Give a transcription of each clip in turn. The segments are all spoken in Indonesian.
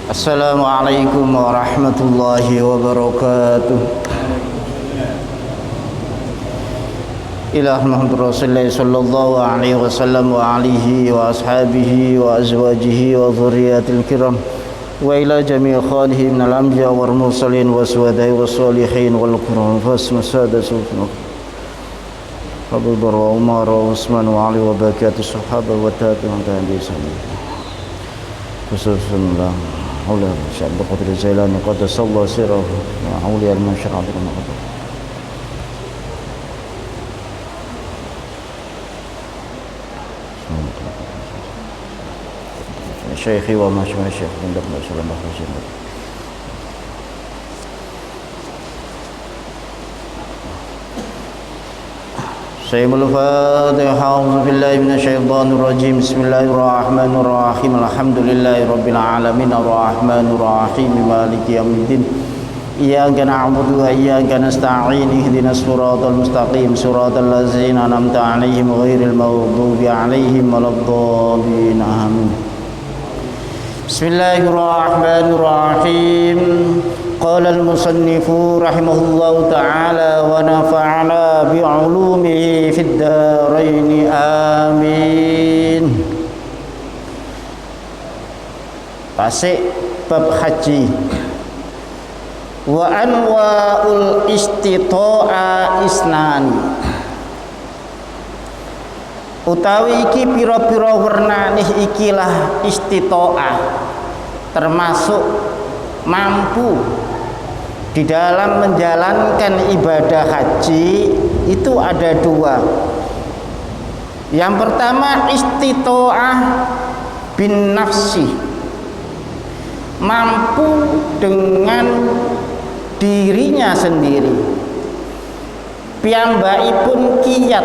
Assalamualaikum warahmatullahi wabarakatuh. Ila Muhammad Rasulullah sallallahu alaihi wasallam wa alihi wa ashabihi wa azwajihi wa dhurriyyatil kiram wa ila jami' khalihi minal anbiya wal mursalin wa suhada'i was salihin wal qur'an fasmasada sultan Abu Bakar wa Umar wa Utsman wa Ali wa baqiyatu sahaba wa tabi'in tabi'in khususnya Allah Syekh Abdul Qadir Jailani qaddasallahu sirrahu wa auliya al-masyarakat al-muqaddas. Syekhi wa masyayikh indak sallallahu alaihi wasallam. Sayyidul Fatihah. A'udzu billahi minasyaitonir rajim. Bismillahirrahmanirrahim. Alhamdulillahirabbil alamin arrahmanir rahim maliki yaumiddin. Iyyaka na'budu wa iyyaka nasta'in. Ihdinas siratal mustaqim. Siratal ladzina an'amta 'alaihim ghairil maghdubi 'alaihim waladdallin. Amin. Bismillahirrahmanirrahim. Qala al-musannifu rahimahullahu ta'ala wa nafa'ana bi'ulumihi fid dharain. Amin. Pasik bab haji. Wa anwa'ul istita'a isnani. Utawi iki pira-pira wernanih ikilah istita'ah, termasuk mampu di dalam menjalankan ibadah haji itu ada dua. Yang pertama istita'ah bin nafsi, mampu dengan dirinya sendiri, piyambakipun kiyat,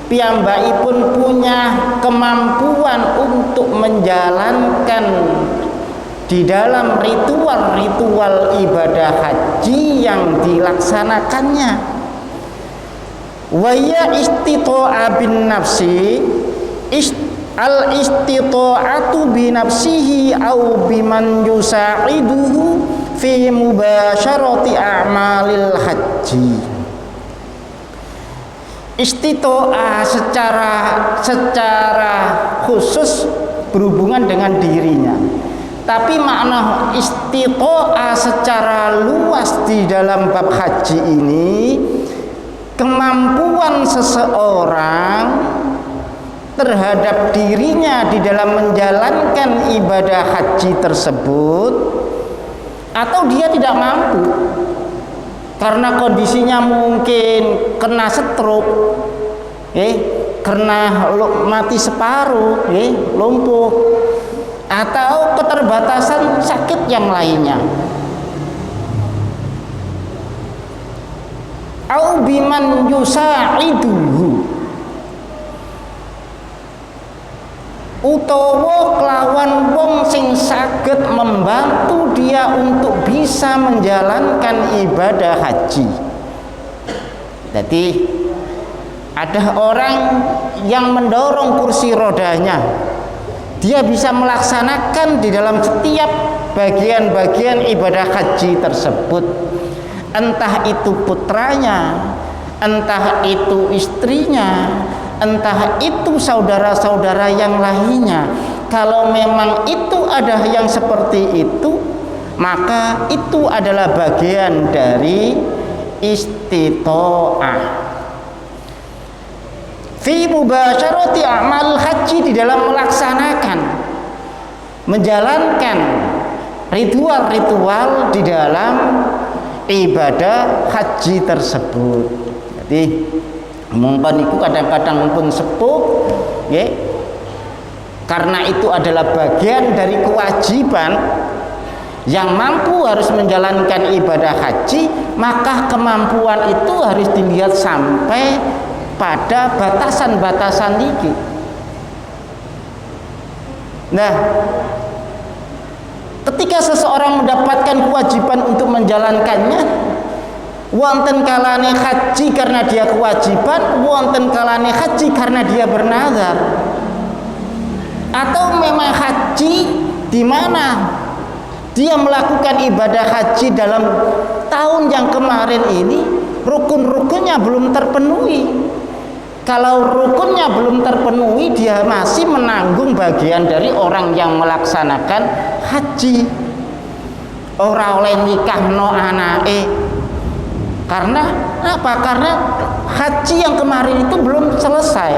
piyambakipun punya kemampuan untuk menjalankan di dalam ritual-ritual ibadah haji yang dilaksanakannya. Wa ya istita'a bin nafsi, al istita'atu bi nafsihi au biman yusa'iduhu fi mubasyarati a'malil haji. Istito'ah secara khusus berhubungan dengan dirinya, tapi makna istito'ah secara luas di dalam bab haji ini kemampuan seseorang terhadap dirinya di dalam menjalankan ibadah haji tersebut, atau dia tidak mampu karena kondisinya mungkin kena stroke, kena mati separuh, lumpuh, atau keterbatasan sakit yang lainnya. Au biman yusa'iduhu, utawa kelawan wong sing saged membantu dia untuk bisa menjalankan ibadah haji. Jadi ada orang yang mendorong kursi rodanya, dia bisa melaksanakan di dalam setiap bagian-bagian ibadah haji tersebut, entah itu putranya, entah itu istrinya, entah itu saudara-saudara yang lainnya. Kalau memang itu ada yang seperti itu, maka itu adalah bagian dari istito'ah fi mubasyarati a'mal haji, di dalam melaksanakan, menjalankan ritual-ritual di dalam ibadah haji tersebut. Jadi mungkin itu kadang-kadang pun sepuh, karena itu adalah bagian dari kewajiban yang mampu harus menjalankan ibadah haji, maka kemampuan itu harus dilihat sampai pada batasan-batasan ini. Nah, ketika seseorang mendapatkan kewajiban untuk menjalankannya, wonten kalane haji karena dia kewajiban, wonten kalane haji karena dia bernazar. Atau memang haji di mana dia melakukan ibadah haji dalam tahun yang kemarin ini rukun-rukunnya belum terpenuhi. Kalau rukunnya belum terpenuhi, dia masih menanggung bagian dari orang yang melaksanakan haji. Ora oleh nikahno anake. Karena apa? Karena haji yang kemarin itu belum selesai.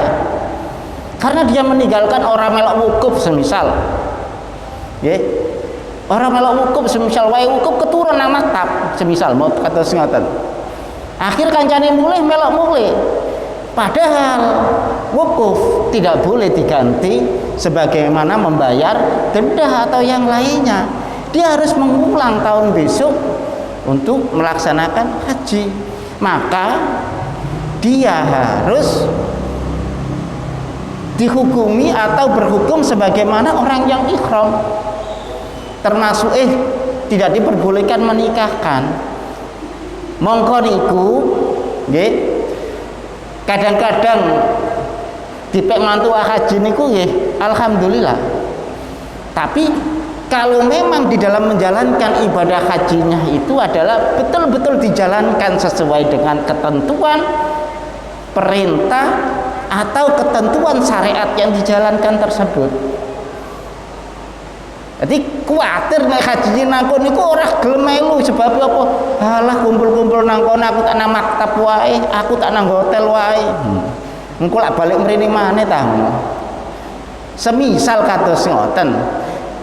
Karena dia meninggalkan orang melok wukuf semisal. Nggih. Orang melok wukuf semisal wae wukuf keturun nang maktab semisal mau kata ngoten. Akhir kancane mulih melok mulih. Padahal wukuf tidak boleh diganti sebagaimana membayar denda atau yang lainnya. Dia harus mengulang tahun besok untuk melaksanakan haji. Maka dia harus dihukumi atau berhukum sebagaimana orang yang ihram. Termasuk tidak diperbolehkan menikahkan. Mongko niku nggih kadang-kadang dipek mantu haji niku nggih alhamdulillah. Tapi kalau memang di dalam menjalankan ibadah hajinya itu adalah betul-betul dijalankan sesuai dengan ketentuan perintah atau ketentuan syariat yang dijalankan tersebut. Jadi kuatir nek haji nang kono niku ora gelem melu sebab apa? Halah kumpul-kumpul nang kono aku tak nang maktab wae, aku tak nang hotel wae. Engko lak balik mrene maneh ta. Semisal kados ngoten.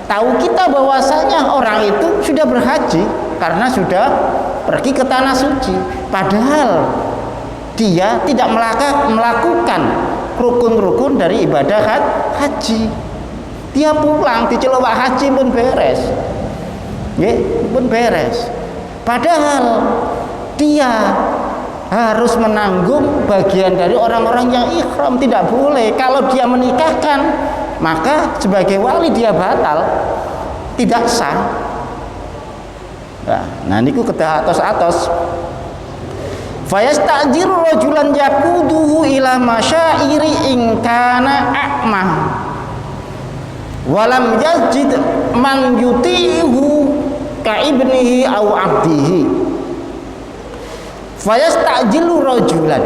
Tahu kita bahwasanya orang itu sudah berhaji karena sudah pergi ke tanah suci. Padahal dia tidak melakukan rukun-rukun dari ibadah haji. Dia pulang dicelowak haji pun beres. Nggih, pun beres. Padahal dia harus menanggung bagian dari orang-orang yang ihram, tidak boleh. Kalau dia menikahkan, maka sebagai wali dia batal, tidak sah. Nah niku kedah atos-atos. Fayastajiru rajulan yaquduhu ila masyairi in kana a'mah walam yajid man yutihu ka ibnihi au abdihi. Fayastajilu rajulan,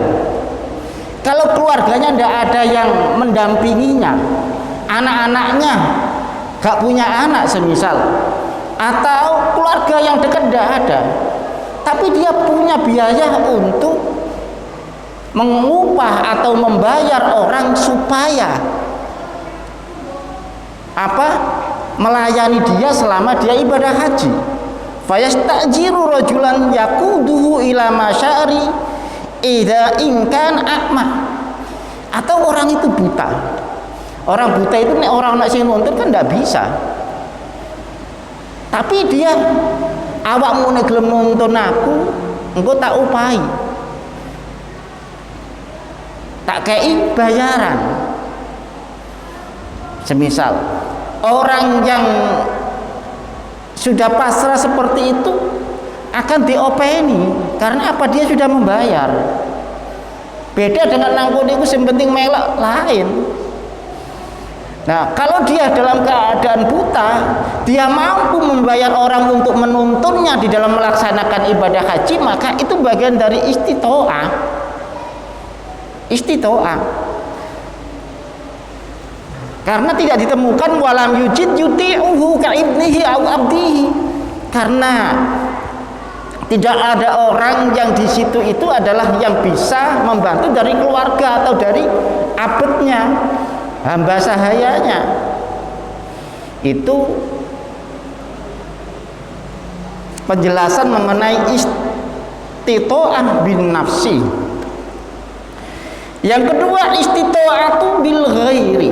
kalau keluarganya tidak ada yang mendampinginya, anak-anaknya gak punya anak semisal, atau keluarga yang dekat tidak ada, tapi dia punya biaya untuk mengupah atau membayar orang supaya melayani dia selama dia ibadah haji. Fayastajiru rajulan yaquduhu ila masyari idza inkan a'mah. Atau orang itu buta. Orang buta itu nek orang nak sing nuntun kan ndak bisa. Tapi dia awakmu nek gelem nuntun aku, engko tak upahi. Tak kei bayaran. Semisal orang yang sudah pasrah seperti itu akan diopeni karena apa? Dia sudah membayar. Beda dengan nangkut itu yang penting melak lain. Nah, kalau dia dalam keadaan buta, dia mampu membayar orang untuk menuntunnya di dalam melaksanakan ibadah haji, maka itu bagian dari istitoah. Karena tidak ditemukan walam yujid yuti'uhu ka ibnihi au abdihi. Karena tidak ada orang yang di situ itu adalah yang bisa membantu dari keluarga atau dari abadnya, hamba sahayanya. Itu penjelasan mengenai istito'ah bin nafsi. Yang kedua, istito'atu bil ghairi.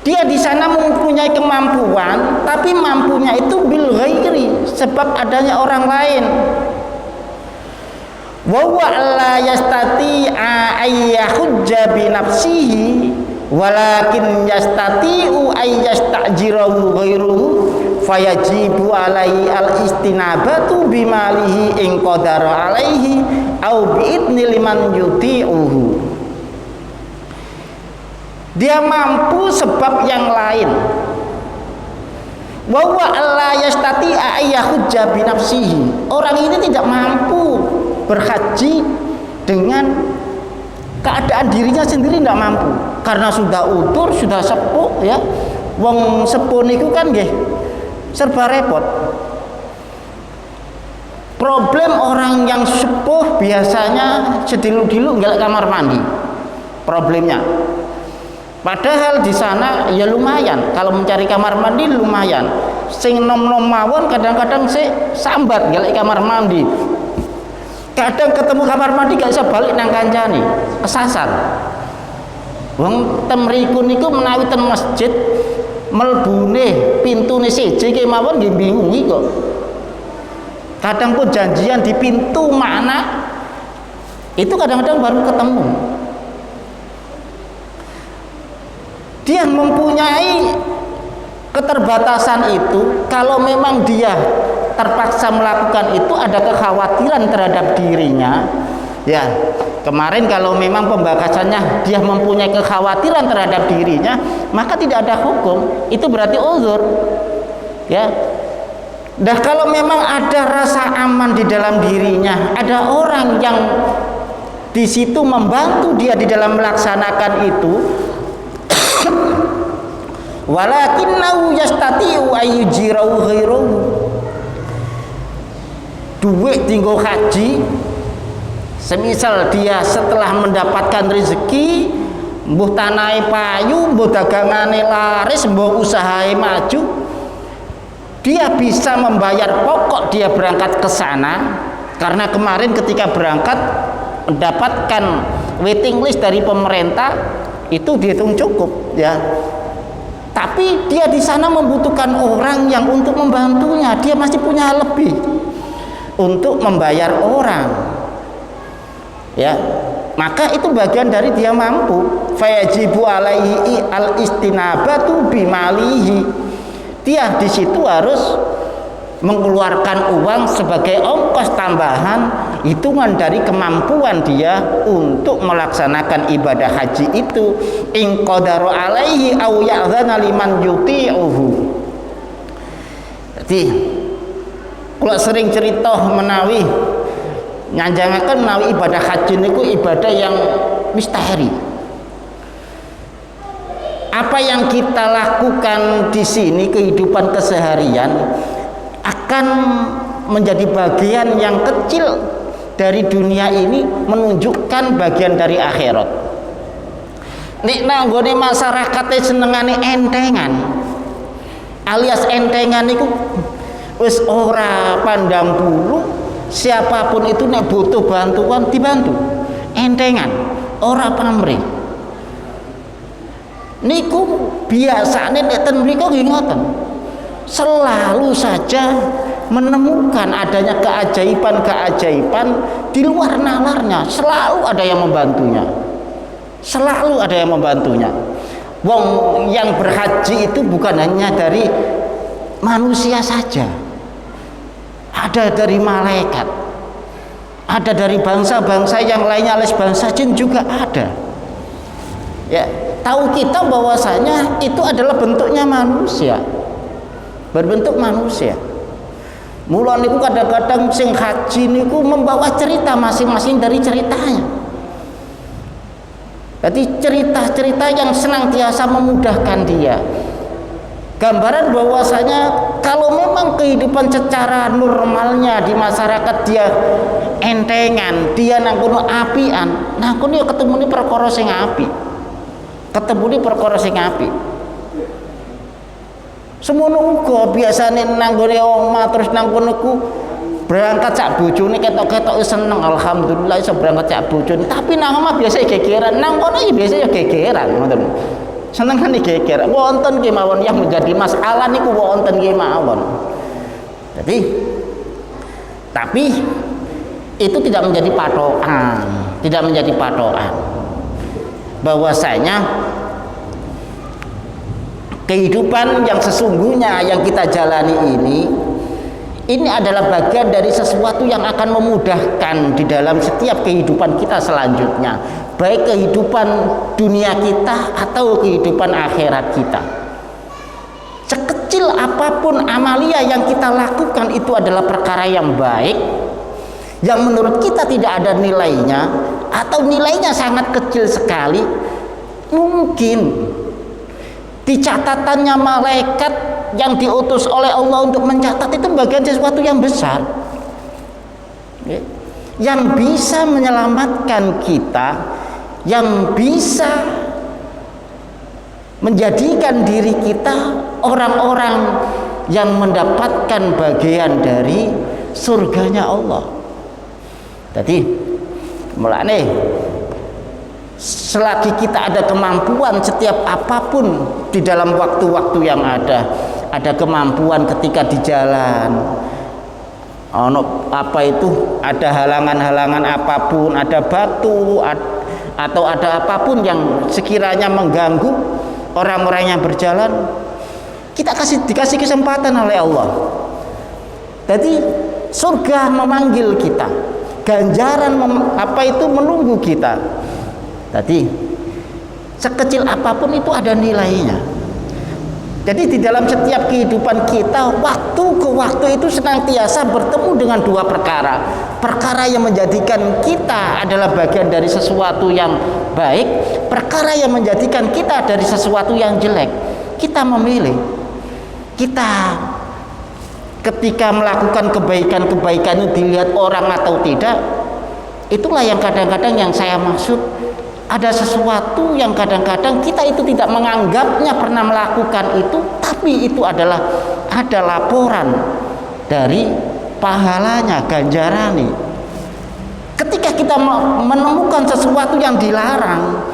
Dia di sana mempunyai kemampuan, tapi mampunya itu bil ghairi, sebab adanya orang lain. Wa huwa la yastati'a ay yahujja bi nafsihi walakin yastati'u ay yastajirahu ghairuhu fayajibu alaihi al istinabatu bimalihi in qadara alaihi au biidni liman yuti'uhu. Dia mampu sebab yang lain. Wa huwa alla yastati'a ayyahujja bi nafsihi. Orang ini tidak mampu berhaji dengan keadaan dirinya sendiri, tidak mampu karena sudah utur, sudah sepuh ya. Wong sepuh niku kan nggih serba repot. Problem orang yang sepuh biasanya sedilu-dilu nggak kamar mandi. Problemnya. Padahal di sana ya lumayan, kalau mencari kamar mandi lumayan. Sing nom-nom mawon kadang-kadang sambat nggak kamar mandi. Kadang ketemu kamar mandi gak bisa balik nang kancane, kesasar. Wong ten mriku niku menawi ten masjid mlebune pintune siji kemawon nggih bingungi kok. Kadang pun janjian di pintu mana itu kadang-kadang baru ketemu. Dia mempunyai keterbatasan itu. Kalau memang dia terpaksa melakukan itu, ada kekhawatiran terhadap dirinya ya. Kemarin kalau memang pembahasannya dia mempunyai kekhawatiran terhadap dirinya, maka tidak ada hukum, itu berarti uzur ya. Dah kalau memang ada rasa aman di dalam dirinya, ada orang yang di situ membantu dia di dalam melaksanakan itu, walakinnahu yastati'u ayyujirahu ghairahu. Duit tinggal haji, semisal dia setelah mendapatkan rezeki, mbuh tanahe payu, mbuh dagangane laris, mbuh usahae maju, dia bisa membayar pokok dia berangkat ke sana. Karena kemarin ketika berangkat mendapatkan waiting list dari pemerintah, itu dihitung cukup ya. Tapi dia di sana membutuhkan orang yang untuk membantunya, dia masih punya lebih untuk membayar orang ya. Maka itu bagian dari dia mampu. Fayajibu alaihi al istinabatu bimalihi. Dia di situ harus mengeluarkan uang sebagai ongkos tambahan, hitungan dari kemampuan dia untuk melaksanakan ibadah haji itu. In qadaru alaihi aw ya'dzana liman yuti'uhu. Jadi kalau sering cerita menawi nyanjangaken menawi ibadah haji niku ibadah yang misteri. Apa yang kita lakukan di sini, kehidupan keseharian, akan menjadi bagian yang kecil dari dunia ini, menunjukkan bagian dari akhirat. Nek nanggone masyarakat senengane entengan, alias entengan niku wis ora pandang bulu, siapapun itu nek butuh bantuan dibantu. Entengan, ora pamrih. Niku biasane nek ten mriku nggih ngoten. Selalu saja menemukan adanya keajaiban-keajaiban di luar nalarnya, selalu ada yang membantunya. Selalu ada yang membantunya. Wong yang berhaji itu bukan hanya dari manusia saja. Ada dari malaikat. Ada dari bangsa-bangsa yang lainnya, alias bangsa jin juga ada. Ya, tahu kita bahwasanya itu adalah bentuknya manusia, berbentuk manusia. Mula niku kadang-kadang sing haji niku membawa cerita masing-masing dari ceritanya. Jadi cerita-cerita yang senantiasa memudahkan dia. Gambaran bahwasanya kalau memang kehidupan secara normalnya di masyarakat dia entengan, dia nangkono apian, nangkono ya ketemu ni perkara sing api. Ketemu di perkara sing apik. Semono uga biasane nanggone omah terus nang kono ku berangkat sak bojone ketok-ketok seneng, alhamdulillah iso berangkat sak bojone. Tapi nang omah biasa gegeran, nang kono ya biasa ya gegeran, ngoten. Senengane geger. Wonten kemawon yang menjadi masalah niku wonten kemawon. Jadi tapi itu tidak menjadi patokan, tidak menjadi patokan. Bahwasanya kehidupan yang sesungguhnya yang kita jalani ini adalah bagian dari sesuatu yang akan memudahkan di dalam setiap kehidupan kita selanjutnya, baik kehidupan dunia kita atau kehidupan akhirat kita. Sekecil apapun amalia yang kita lakukan itu adalah perkara yang baik, yang menurut kita tidak ada nilainya atau nilainya sangat kecil sekali. Mungkin di catatannya malaikat yang diutus oleh Allah untuk mencatat itu bagian sesuatu yang besar, yang bisa menyelamatkan kita, yang bisa menjadikan diri kita orang-orang yang mendapatkan bagian dari surganya Allah. Jadi mulane selagi kita ada kemampuan setiap apapun di dalam waktu-waktu yang ada kemampuan ketika di jalan, ada halangan-halangan apapun, ada batu atau ada apapun yang sekiranya mengganggu orang-orang yang berjalan, kita dikasih kesempatan oleh Allah. Jadi surga memanggil kita, ganjaran menunggu kita. Tadi sekecil apapun itu ada nilainya. Jadi di dalam setiap kehidupan kita, waktu ke waktu itu senantiasa bertemu dengan dua perkara. Perkara yang menjadikan kita adalah bagian dari sesuatu yang baik, perkara yang menjadikan kita dari sesuatu yang jelek. Kita memilih. Kita ketika melakukan kebaikan-kebaikan itu dilihat orang atau tidak, itulah yang kadang-kadang yang saya maksud. Ada sesuatu yang kadang-kadang kita itu tidak menganggapnya pernah melakukan itu, tapi itu adalah ada laporan dari pahalanya, ganjarannya. Ketika kita menemukan sesuatu yang dilarang,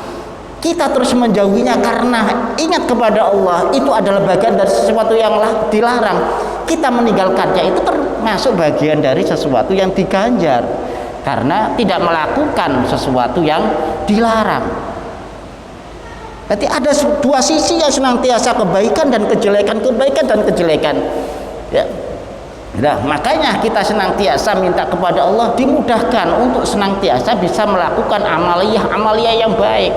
kita terus menjauhinya karena ingat kepada Allah, itu adalah bagian dari sesuatu yang dilarang. Kita meninggalkannya itu termasuk bagian dari sesuatu yang diganjar, karena tidak melakukan sesuatu yang dilarang. Jadi ada dua sisi yang senantiasa kebaikan dan kejelekan, kebaikan dan kejelekan. Ya. Nah, makanya kita senantiasa minta kepada Allah dimudahkan untuk senantiasa bisa melakukan amalia yang baik.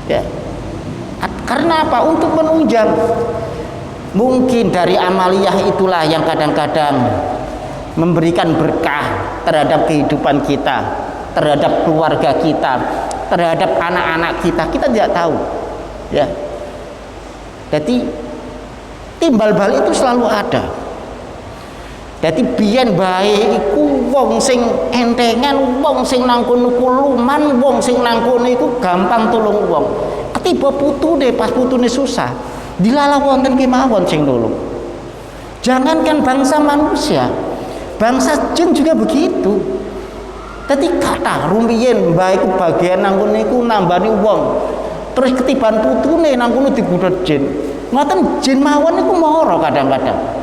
Ya. Karena apa? Untuk menunjang. Mungkin dari amaliyah itulah yang kadang-kadang memberikan berkah terhadap kehidupan kita, terhadap keluarga kita, terhadap anak-anak kita. Kita tidak tahu, ya. Jadi timbal balik itu selalu ada. Jadi biyen bae iku wong sing entengan, wong sing nang kono kuluman, wong sing nang kono iku gampang tulung wong. Ketiba putune pas putune susah, dilala wonten kemawon sing nulung. Jangankan bangsa manusia, bangsa jin juga begitu. Dadi kata rumiyin bae iku bagian nang kono iku nambani wong. Terus ketiban putune nang kono digudhut jin. Ngoten jin mawon iku mara kadang-kadang.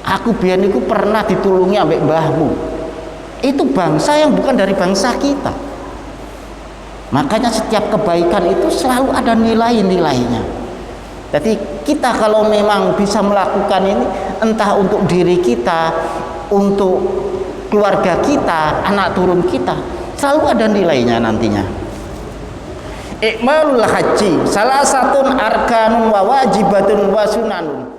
Aku biyen iku pernah ditulungi ambek mbahmu. Itu bangsa yang bukan dari bangsa kita. Makanya setiap kebaikan itu selalu ada nilai-nilainya. Jadi kita kalau memang bisa melakukan ini, entah untuk diri kita, untuk keluarga kita, anak turun kita, selalu ada nilainya nantinya. Ikmalul haji salah satu arkanun wa wajibatun wa sunanun.